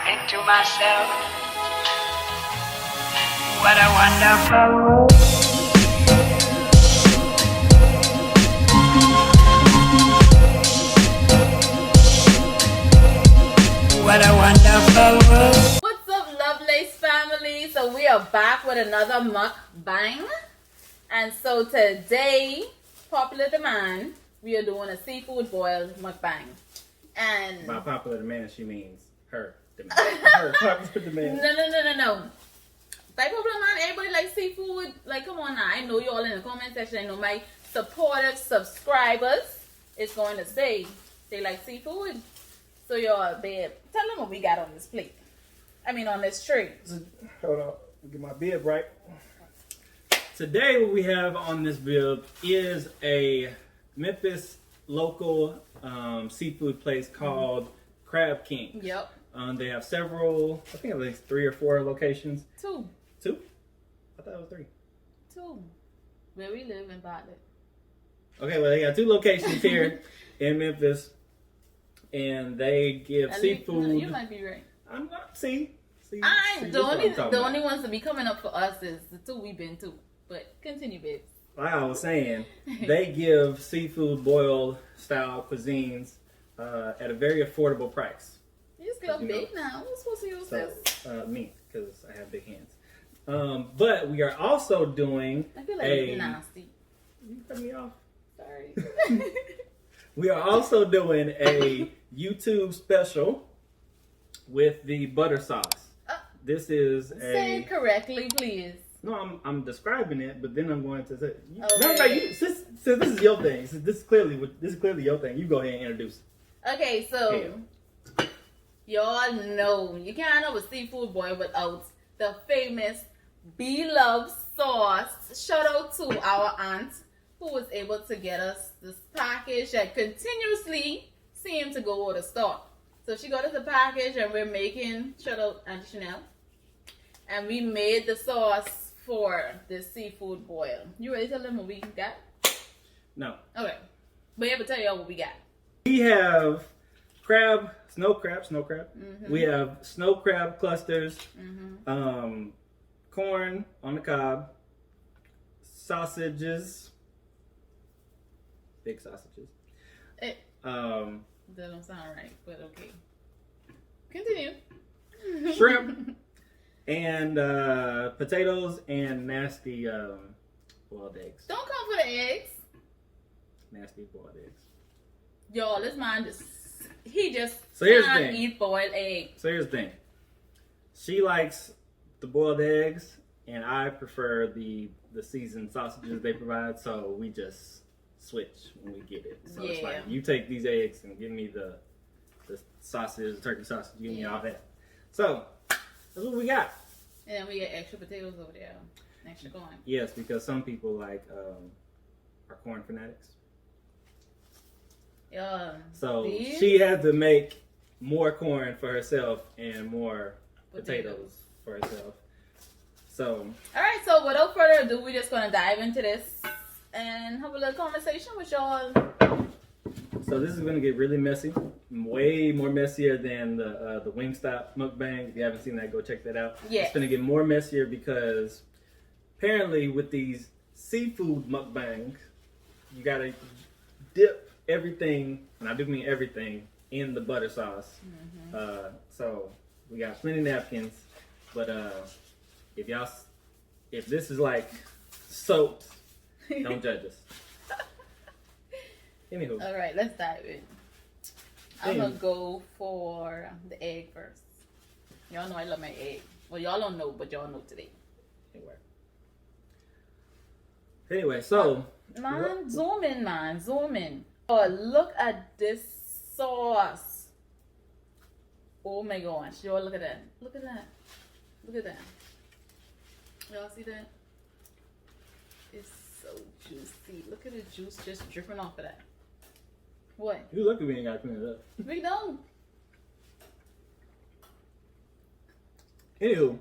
think to myself, what a wonderful world. What a wonderful world. What's up, Lovelace Family? So we are back with another mukbang. And so today, popular demand, we are doing a seafood boil mukbang. And by popular demand, she means her demand. Her popular demand. No. By popular demand, everybody likes seafood. Like, come on now. I know you all in the comment section. I know my supportive subscribers is going to say they like seafood. So y'all, babe, tell them what we got on this plate. I mean, on this tray. Hold on, get my bib right. Today, what we have on this bib is a Memphis local seafood place called Crab King. Yep. They have several, I think at least 3 or 4 locations. Two? I thought it was 3. 2. Where we live in Bartlett. Okay, well, they got 2 locations here in Memphis. And they give seafood. You might be right. I'm not. See, the only ones to be coming up for us is the 2 we've been to. But continue, babe. Like I was saying, they give seafood boil style cuisines at a very affordable price. You just got big now. Who's supposed to use this? Me, because I have big hands. But we are also doing I feel like it's nasty. You cut me off. Sorry. We are also doing a YouTube special with the butter sauce. This is say it correctly, please. No, I'm describing it, but then I'm going to say. Okay. Since this is your thing, since this is clearly your thing. You go ahead and introduce it. Okay, so y'all know you can't have a seafood boil without the famous Blove sauce. Shout out to our aunt who was able to get us this package that continuously seemed to go out of stock. So she got us a package and we're making, shout out Auntie Chanel, and we made the sauce for this seafood boil. You ready to tell them what we got? No. Okay. But yeah, but tell y'all what we got. We have snow crab. Mm-hmm. We have snow crab clusters, Mm-hmm. corn on the cob, sausages, big sausages. That don't sound right, but okay. Continue. Shrimp and potatoes and nasty boiled eggs. Don't come for the eggs. Nasty boiled eggs. Y'all, this man he just So here's the can't thing. eat boiled eggs. So here's the thing. She likes the boiled eggs, and I prefer the seasoned sausages they provide. So we just switch when we get it. So it's like, you take these eggs and give me the sausage, the turkey sausage, give me all that. So that's what we got. And then we get extra potatoes over there, extra corn. Yes, because some people like are corn fanatics. Yeah. So she had to make more corn for herself and more potatoes for herself. So. All right. So without further ado, we're just gonna dive into this and have a little conversation with y'all. So this is gonna get really messy, way more messier than the Wingstop mukbang. If you haven't seen that, go check that out. Yeah. It's gonna get more messier because apparently with these seafood mukbangs, you gotta dip everything, and I do mean everything, in the butter sauce. Mm-hmm. So we got plenty of napkins, but if this is like soaked, don't judge us. Anywho. All right, let's dive in. I'm gonna go for the egg first. Y'all know I love my egg. Well, y'all don't know, but y'all know today. Anyway, so zoom in. Oh, look at this sauce. Oh my gosh, y'all look at that. Look at that. Y'all see that? It's so juicy. Look at the juice just dripping off of that. What? You lucky we ain't got to clean it up. We don't. Anywho,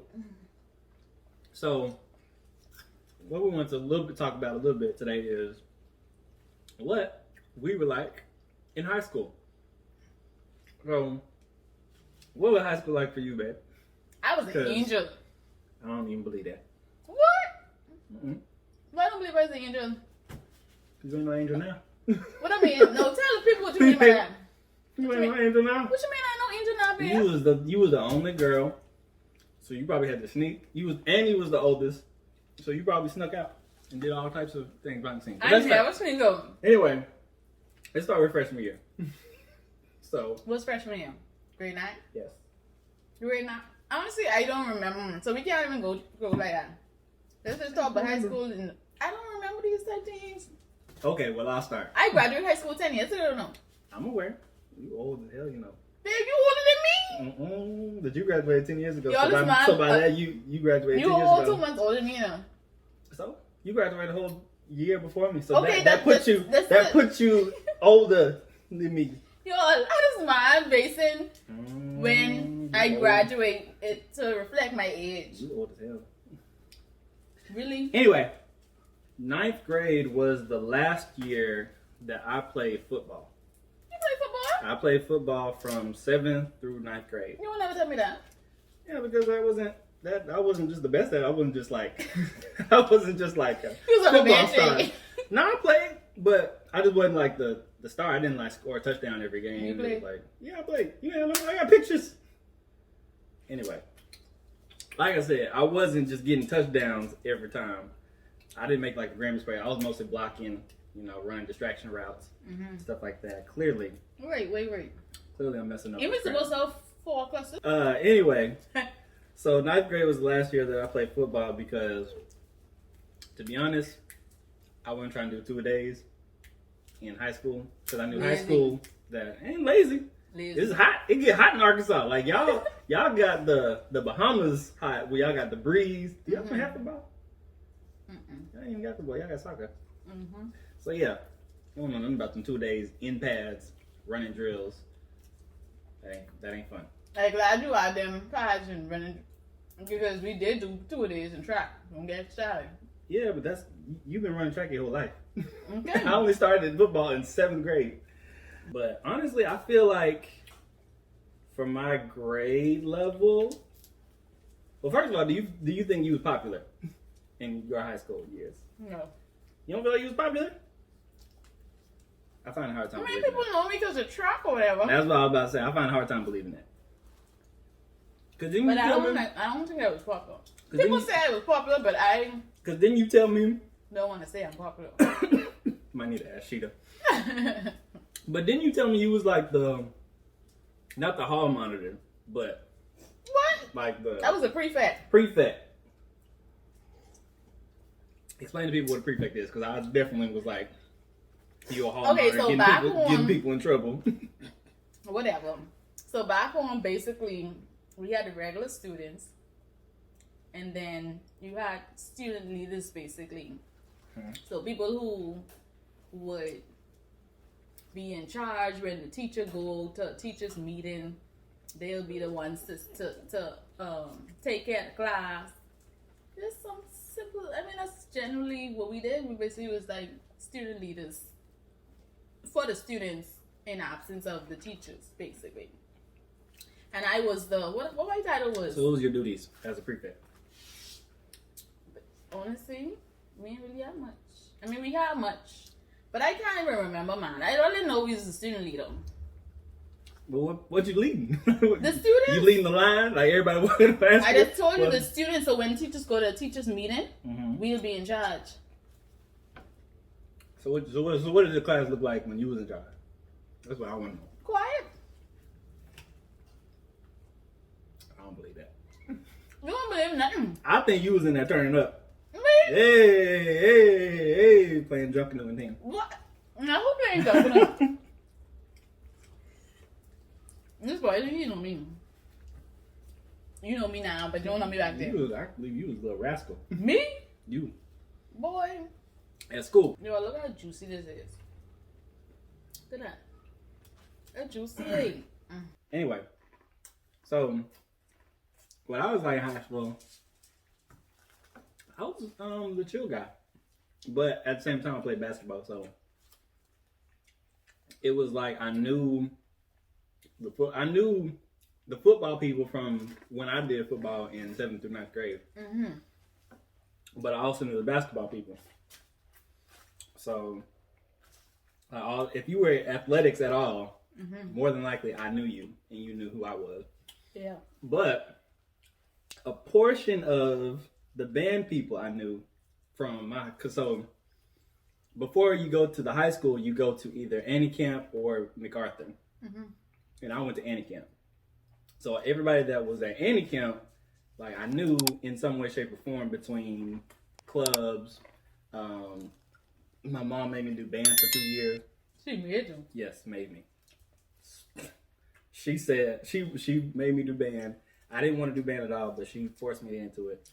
so what we want to talk about a little bit today is what we were like in high school. So What was high school like for you, babe? I was an 'Cause- angel. I don't even believe that. What? Mm-mm. Why don't believe I was an angel? You ain't no angel now. What I mean? No, tell the people what you mean by that. You ain't no angel now. What you mean I know angel now, babe? You was the only girl, so you probably had to sneak. You was the oldest, so you probably snuck out and did all types of things behind the scenes. But I that's didn't have not- a single. Anyway, let's start with freshman year. So What's freshman year? Grade 9? yes, Grade 9? Honestly, I don't remember. So we can't even go like that. Let's just talk about high school. And I don't remember these 13s. okay. Well, I'll start. I graduated high school 10 years ago. No. I'm aware. You old as hell, you know. Babe, you older than me? But you graduated 10 years ago. Yo, So this by, man- so by that, you graduated You 10 years all ago. 2 months older than me now. So you graduated a whole year before me. So Okay, that puts you that's puts you older than me. Yo, how does mine basing when I you graduate it to reflect my age? You old as hell. Really? Anyway, 9th grade was the last year that I played football. You play football? I played football from 7th through 9th grade. You will never tell me that. Yeah, because I wasn't just the best at it. I wasn't just like I wasn't just like a You was on the football bench. star. eh? No, I played, but I just wasn't like the star. I didn't like score a touchdown every game. You It was played? like, yeah, I played. You know, I got pictures. Anyway, like I said, I wasn't just getting touchdowns every time. I didn't make like a Grammy spray. I was mostly blocking, running distraction routes, stuff like that. Clearly Wait. I'm messing up. You with was supposed to have 4 classes. Anyway, so 9th grade was the last year that I played football because, to be honest, I wasn't trying to do 2-a-days in high school because I knew high Lazy. school that ain't lazy. It's hot. It get hot in Arkansas. Like y'all got the Bahamas hot where y'all got the breeze. Do y'all play half football? Y'all ain't even got football. Y'all got soccer. So yeah, I don't know nothing about them 2 days in pads, running drills. That ain't fun. I'm glad you out them pads and running because we did do 2 days in track. Don't get started. Yeah, but you've been running track your whole life. Okay. I only started football in 7th grade. But honestly, I feel like for my grade level, well, first of all, do you think you was popular in your high school years? No. You don't feel like you was popular? I find a hard time I mean, believing people know me because of track or whatever. that. That's what I was about to say. I find a hard time believing that. Cause didn't But you I tell me? don't think I was popular. 'Cause People then say I was popular, but I Cause didn't you tell me? don't want to say I'm popular. Might need to ask Sheeta. But didn't you tell me you was like not the hall monitor, but What? like I was a prefect. prefect? Explain to people what a prefect is, because I definitely was like, you a hall Okay, monitor, so back on- getting people in trouble. Whatever. So back home, basically, we had the regular students, and then you had student leaders, basically. So people who would be in charge when the teacher go to a teacher's meeting. They'll be the ones to take care of the class. There's some simple. I mean, that's generally what we did. We basically was like student leaders for the students in absence of the teachers, basically. And I was the what my title was. So what was your duties as a prefect? Honestly, we didn't really have much. I mean, we had much, but I can't even remember, man. I only know we was a student leader. Well, what you leading? The students? You leading the line? Like everybody walking fast? I just told you the students. So when teachers go to a teachers meeting, Mhm. we'll be in charge. So what did the class look like when you was in charge? That's what I want to know. Quiet. I don't believe that. You don't believe nothing. I think you was in there turning up. Me? Hey, playing drunken in the team. What? Now who playing governor? This boy, you know me. You know me now, but you don't know me back then. I believe you was a little rascal. Me? You Boy. at school. Yo, look how juicy this is. Look at that. That's juicy. Anyway, so when I was like in high school, I was the chill guy, but at the same time I played basketball, so it was like I knew the football people from when I did football in 7th through 9th grade. Mm-hmm. But I also knew the basketball people. So, if you were athletics at all, more than likely I knew you and you knew who I was. Yeah. But a portion of the band people I knew from so before you go to the high school, you go to either Annie Camp or MacArthur. And I went to Annie Camp. So everybody that was at Annie Camp, like I knew in some way, shape, or form between clubs. My mom made me do band for 2 years. She made you? Yes, made me. She said she made me do band. I didn't want to do band at all, but she forced me into it.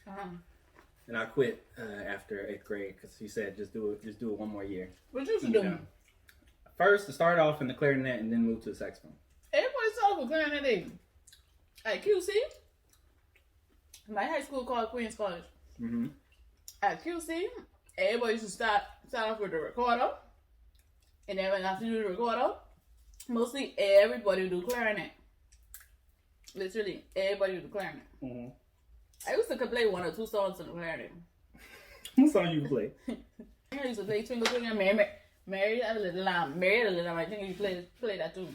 And I quit after 8th grade because she said just do it one more year. What you should do? First, to start off in the clarinet and then move to the saxophone. Everybody started with clarinet at QC. My high school called Queens College. At QC, everybody used to start off with the recorder, and then after you do the recorder, mostly everybody do clarinet. Literally, everybody do clarinet. I used to play 1 or 2 songs on the clarinet. What song you play? I used to play Twinkle Twinkle Mary Had a Little Lamb. I think you play that too.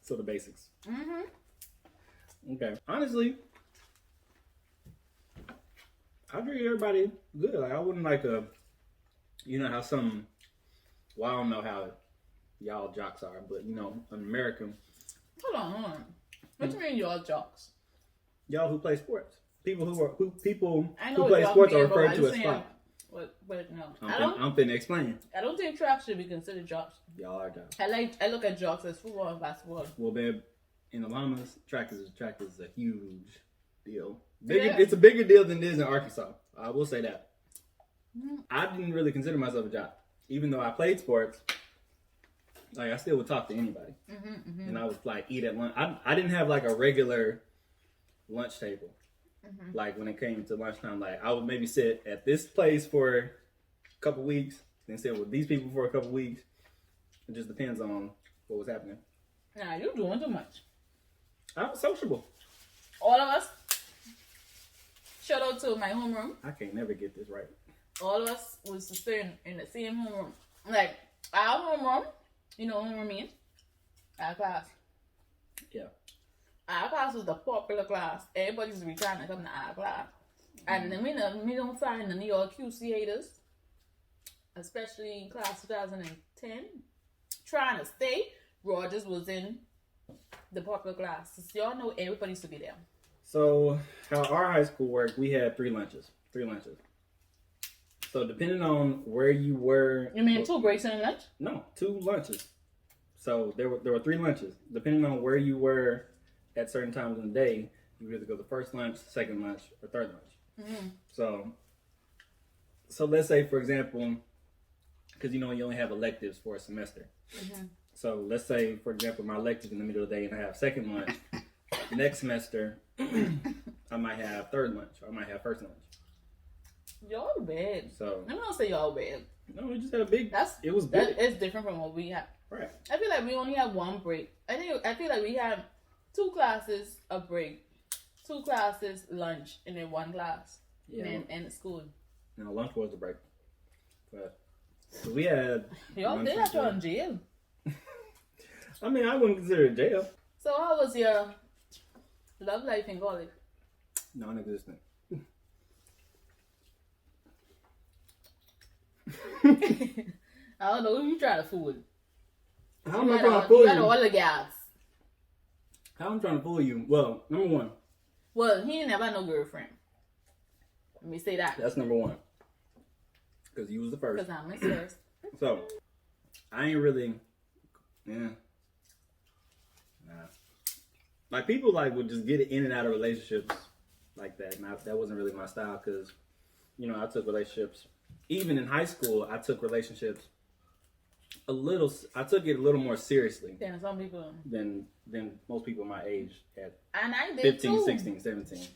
So the basics. Okay. Honestly, I treat everybody good. Like I wouldn't like you know how some, well I don't know how y'all jocks are, but you know, an American. Hold on. What do you mean y'all jocks? Y'all who play sports. People who who play sports are referred to as spot. But no, I'm finna explain. I don't think track should be considered jocks. Y'all are jocks. I look at jocks as football and basketball. Well, babe, in the Llamas, track is a huge deal. It's a bigger deal than it is in Arkansas. I will say that. I didn't really consider myself a jock, even though I played sports. Like I still would talk to anybody, and I would like eat at lunch. I didn't have like a regular lunch table. Like when it came to lunchtime, like I would maybe sit at this place for a couple weeks, then sit with these people for a couple weeks. It just depends on what was happening. Nah, you're doing too much. I was sociable. All of us. Shout out to my homeroom. I can't never get this right. All of us was to stay in the same homeroom. Like our homeroom, you know what I mean? Our class. Yeah. Our class was the popular class. Everybody's be trying to come to our class. And then we don't find the New York QC haters, especially in class 2010, trying to stay. Rogers was in the popular class. So y'all know everybody used to be there. So how our high school worked, we had 3 lunches. So depending on where you were. You mean 2 breaks and a lunch? No, 2 lunches. So there were 3 lunches. Depending on where you were at certain times in the day, you would either go the first lunch, second lunch, or third lunch. So let's say, for example, because you only have electives for a semester. So let's say, for example, my elective in the middle of the day and I have second lunch. Next semester, I might have third lunch, or I might have first lunch. Y'all bad. So I'm not say y'all bad. No, we just had a big. It was big. big. It's different from what we have. Right. I feel like we only have 1 break. I feel like we have 2 classes a break, 2 classes lunch, and then 1 class. Yeah. And then school. No, lunch was the break. But we had. Y'all did have y'all in jail. I mean, I wouldn't consider it jail. So how was your love life in college? Non-existent. I don't know who you trying to fool. How am I trying to fool you? You got all the guys. How I'm trying to fool you? Well, number 1. Well, he ain't never had no girlfriend. Let me say that. That's number 1. Because you was the first. Because I'm the first. So, I ain't really, nah. Like people would just get in and out of relationships like that. And that wasn't really my style because, I took relationships. Even in high school, I took relationships I took it a little more seriously. Than some people. Than most people my age at and I did 15, too. 16, 17.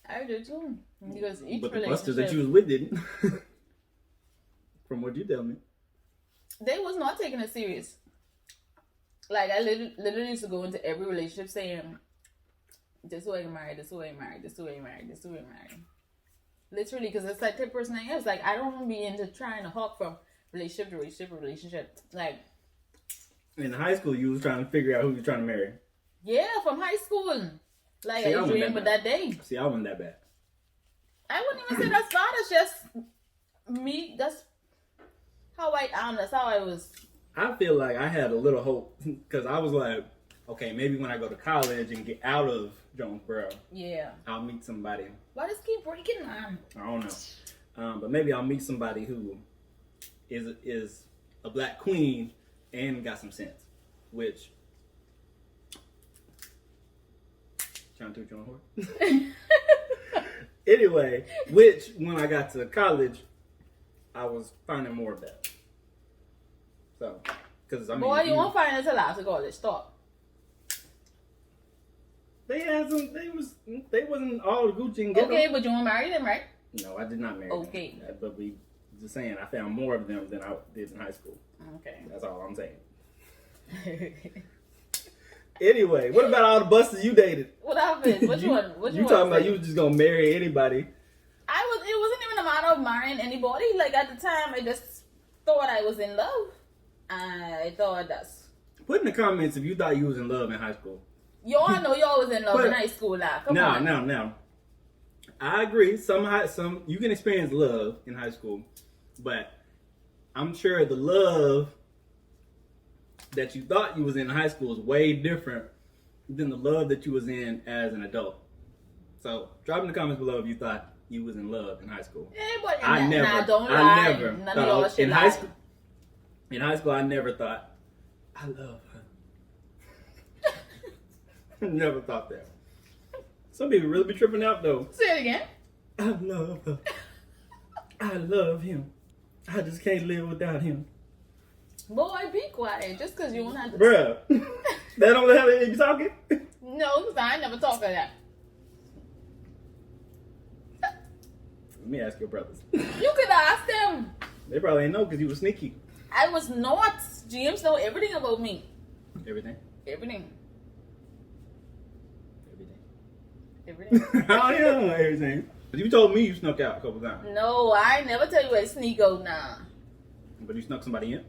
I did too. Because each but relationship. The busters that you was with didn't. From what you tell me. They was not taking it serious. Like I literally used to go into every relationship saying, This who ain't married, this who ain't married, this who ain't married, this who ain't married. Literally, because it's like the person I am. It's like, I don't want to be into trying to hop from relationship to relationship to relationship. Like, in high school, you was trying to figure out who you're trying to marry. yeah, from high school. Like, See, I dreamed of that day. See, I wasn't that bad. I wouldn't even say that's bad. It's just me. That's how I am. That's how I was. I feel like I had a little hope because I was like, okay, maybe when I go to college and get out of Jonesboro, Yeah. I'll meet somebody. Why does it keep breaking, man? I don't know, but maybe I'll meet somebody who is a black queen and got some sense. Which, trying to toot your own horn. Anyway, which when I got to college, I was finding more of that. So, because I mean, Boy, you won't find it till after college. Stop. They had some. They wasn't all Gucci and ghetto. Okay, but you won't marry them, right? No, I did not marry Okay. them. But we just saying, I found more of them than I did in high school. Okay. That's all I'm saying. Anyway, what about all the busters you dated? What happened? Which one? Which You one? talking about you was just gonna marry anybody? It wasn't even a matter of marrying anybody. Like, at the time, I just thought I was in love. I thought that's... Put in the comments if you thought you was in love in high school. Y'all know y'all was in love But- in high school now. Come on. Now. I agree. Some you can experience love in high school, but I'm sure the love that you thought you was in high school is way different than the love that you was in as an adult. So drop in the comments below if you thought you was in love in high school. Yeah, but I never. don't I lie. never None of thought y'all should in lie. high school. In high school, I never thought I love her. Never thought that. Some people really be tripping out though. Say it again. I love her. I love him. I just can't live without him. Boy, be quiet. Just because you don't have to... Bruh. That don't have to be talking? No, because I never talk like that. Let me ask your brothers. You could ask them. They probably ain't know because you was sneaky. I was not. James know everything about me. Everything. Everything. Everything. Everything. Oh yeah, everything. But you told me you snuck out a couple times. No, I never tell you where to sneak out now. But you snuck somebody in?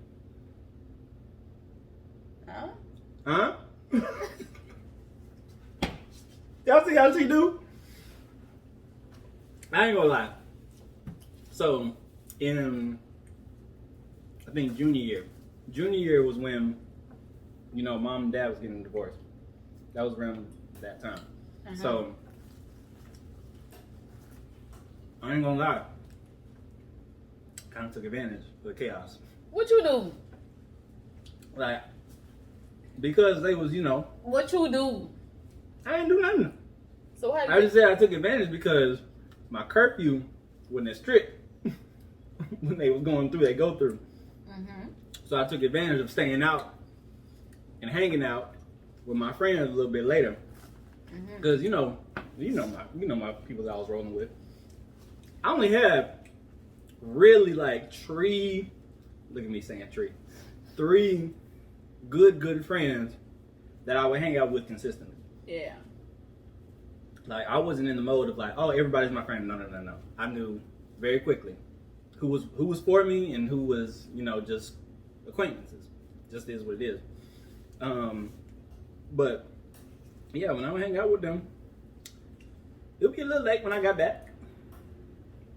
Huh? Huh? Y'all see how she do? I ain't gonna lie. So, in, I think junior year was when, you know, mom and dad was getting divorced. That was around that time. So, I ain't gonna lie. Kind of took advantage of the chaos. What you do? Like, because they was, you know, What you do? I didn't do nothing. So how I you... just said I took advantage because my curfew wasn't as strict when they was going through, they go through. So I took advantage of staying out and hanging out with my friends a little bit later. Because you know my people that I was rolling with. I only had really like three good friends that I would hang out with consistently. Yeah. Like, I wasn't in the mode of like, oh, everybody's my friend. No. I knew very quickly who was for me and who was, you know, just acquaintances. Just is what it is. But yeah, when I would hang out with them, it would be a little late when I got back.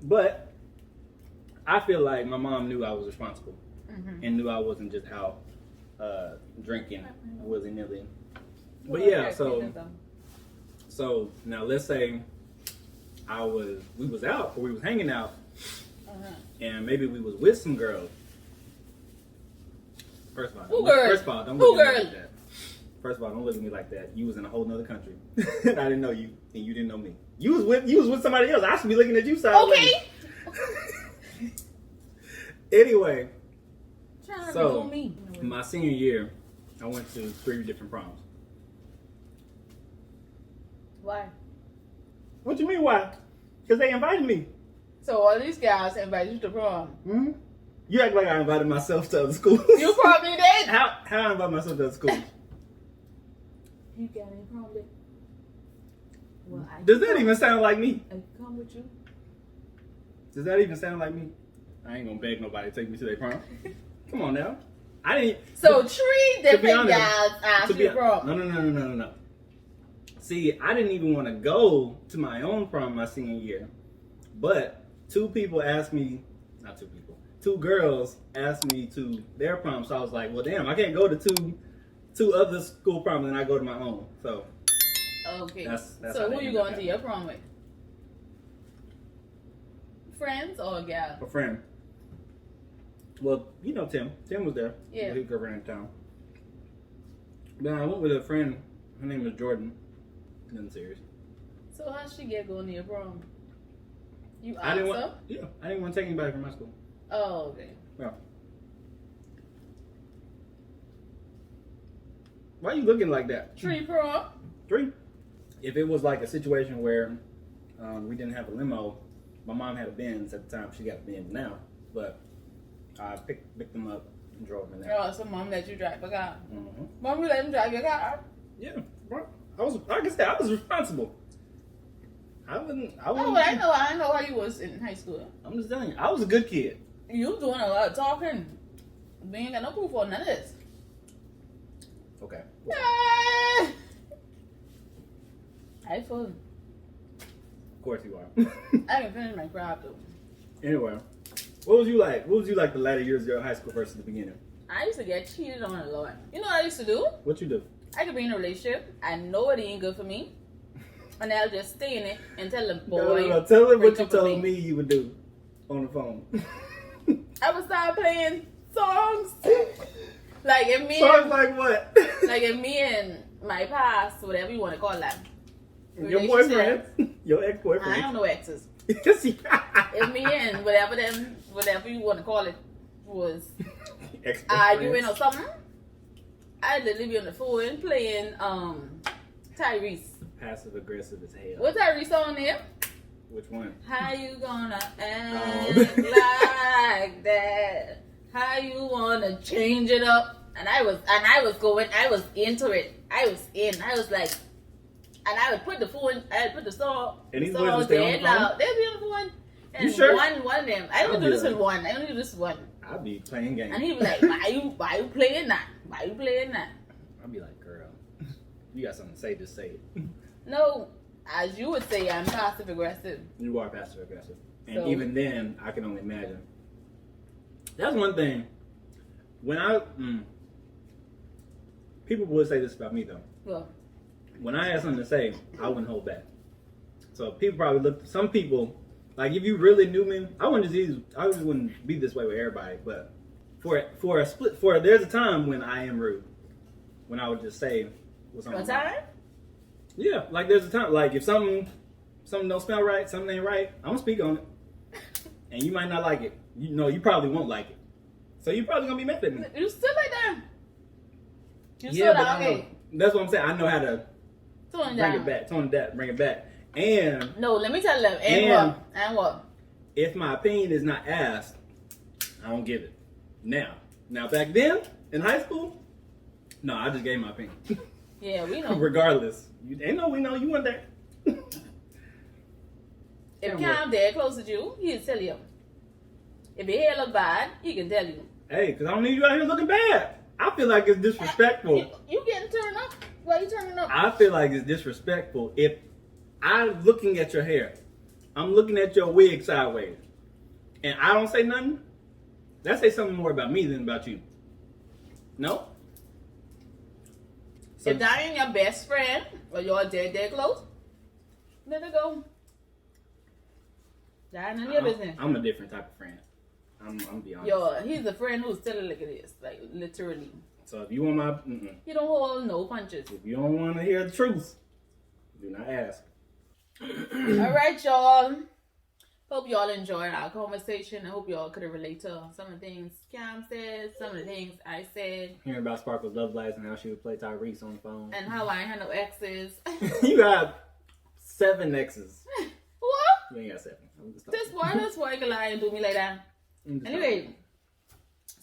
But I feel like my mom knew I was responsible and knew I wasn't just out drinking willy-nilly. But yeah, so now let's say we was out or we was hanging out and maybe we was with some girls. First of all, don't look at me like that. First of all, don't look at me like that. You was in a whole nother country. I didn't know you and you didn't know me. You was with somebody else. I should be looking at you sideways. Okay. Anyway, So my senior year, I went to 3 different proms. why? What you mean why? Because they invited me. So all these guys invite you to prom. Hmm? You act like I invited myself to other schools. You probably did. How I invite myself to other schools? You got any prom date? Well, Does that even sound like me? I come with you. Does that even sound like me? I ain't gonna beg nobody to take me to their prom. Come on now. I didn't. So 3 different honest, guys asked you prom. No. See, I didn't even want to go to my own prom my senior year, but 2 people asked me, not 2 people, 2 girls asked me to their prom. So I was like, well, damn, I can't go to two other school prom and I go to my own. So Okay. That's So who you going to your prom with? Friends or a gal? a friend. Well, you know Tim. Tim was there. Yeah. He covered in town. Then I went with a friend. Her name was Jordan. Nothing serious. So how she get going to your prom? You I didn't asked want. her? Yeah, I didn't want to take anybody from my school. Oh, okay. Yeah. Why are you looking like that? 3 prom? 3. If it was like a situation where we didn't have a limo, my mom had a Benz at the time. She got a Benz now, but I picked them up and drove them there. Oh, so mom let you drive a car. Mm-hmm. Mom, you let him drive your car? Yeah, bro. Like I said, I was responsible. I wouldn't. Oh, I know how you was in high school. I'm just telling you, I was a good kid. You doing a lot of talking. We ain't got no proof on none of this. Okay. I feel. Of course you are. I can finish my crab though. Anyway, what was you like? What was you like the latter years of your high school versus the beginning? I used to get cheated on a lot. You know what I used to do? What you do? I could be in a relationship. I know it ain't good for me. And I'll just stay in it and tell the boy. No. Tell him what break you up with told me you would do on the phone. I would start playing songs. Like if me Songs and, like what? like if me and my past, whatever you want to call that. Your relationship, boyfriend? Your I ex-boyfriend? don't know exes. Yes, you If me and whatever you want to call it was ex-boyfriends. arguing or something, I'd literally be on the phone playing Tyrese. Passive aggressive as hell. What Tyrese song there? Which one? How you gonna act Oh. like that? How you wanna change it up? And I was into it. I was like, and I would put the song, And these the boys song would stay on the dead loud. phone? They'd be on the phone. And You sure? one of them, I only do this with one. I only do this with one. I'd be playing games. And he'd be like, why you playing that? Why you playing that? I'd be like, girl, you got something to say, just say it. No, as you would say, I'm passive aggressive. You are passive aggressive. And So- even then, I can only imagine. That's one thing. When people would say this about me though. Well, When I had something to say, I wouldn't hold back. So people probably some people, like if you really knew me, I just wouldn't be this way with everybody. But there's a time when I am rude. When I would just say what's on my one mind. time? Yeah, like there's a time, like if something don't smell right, something ain't right, I'm gonna speak on it, and you might not like it. You probably won't like it, so you're probably gonna be mad at me. You still like that? You Yeah, still but that? I know, Okay. that's what I'm saying. I know how to Tone it bring down. it back, and No, let me tell them. And- And what? if my opinion is not asked, I don't give it. Now back then in high school, no, I just gave my opinion, Yeah, we know. regardless. We know you weren't there. If Cam dead close to you, he'll tell you. If your hair look bad, he can tell you. Hey, because I don't need you out here looking bad. I feel like it's disrespectful. You getting turned up? Why you turning up? I feel like it's disrespectful if I'm looking at your hair, I'm looking at your wig sideways, and I don't say nothing. That say something more about me than about you. No? So, If that ain't your best friend, or you're dead close, let it go. That ain't none of your business. I'm a different type of friend. I'm be honest. He's a friend who's telling like it is, like literally. So if you want my, He don't hold no punches. if you don't want to hear the truth, do not ask. All right, y'all. Hope y'all enjoyed our conversation. I hope y'all could relate to some of the things Cam said, some of the things I said, Hearing about Sparkle's Lovelace and how she would play Tyrese on the phone. and how I handle exes. You got 7 exes. What? You ain't got 7. I'm just talking. That's why you can lie and do me like that. I'm just Anyway,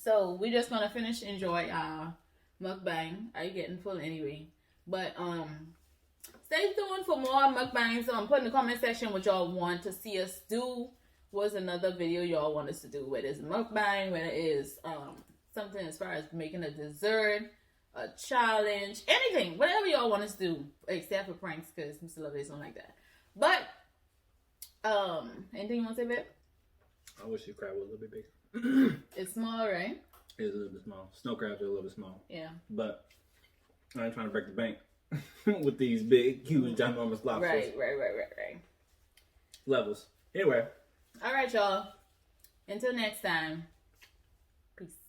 so we're just gonna finish enjoy our mukbang. Are you getting full anyway? But Stay tuned for more mukbangs. Put in the comment section what y'all want to see us do. What's another video y'all want us to do? Whether it's mukbang, whether it's something as far as making a dessert, a challenge, anything, whatever y'all want us to do, except for pranks, because Mr. Lovelace don't like that. But anything you want to say, babe? I wish your crab was a little bit bigger. It's small, right? It's a little bit small. Snow crabs are a little bit small. Yeah. But I ain't trying to break the bank with these big, huge, ginormous lobsters. Right. Levels. Anyway. All right, y'all. Until next time.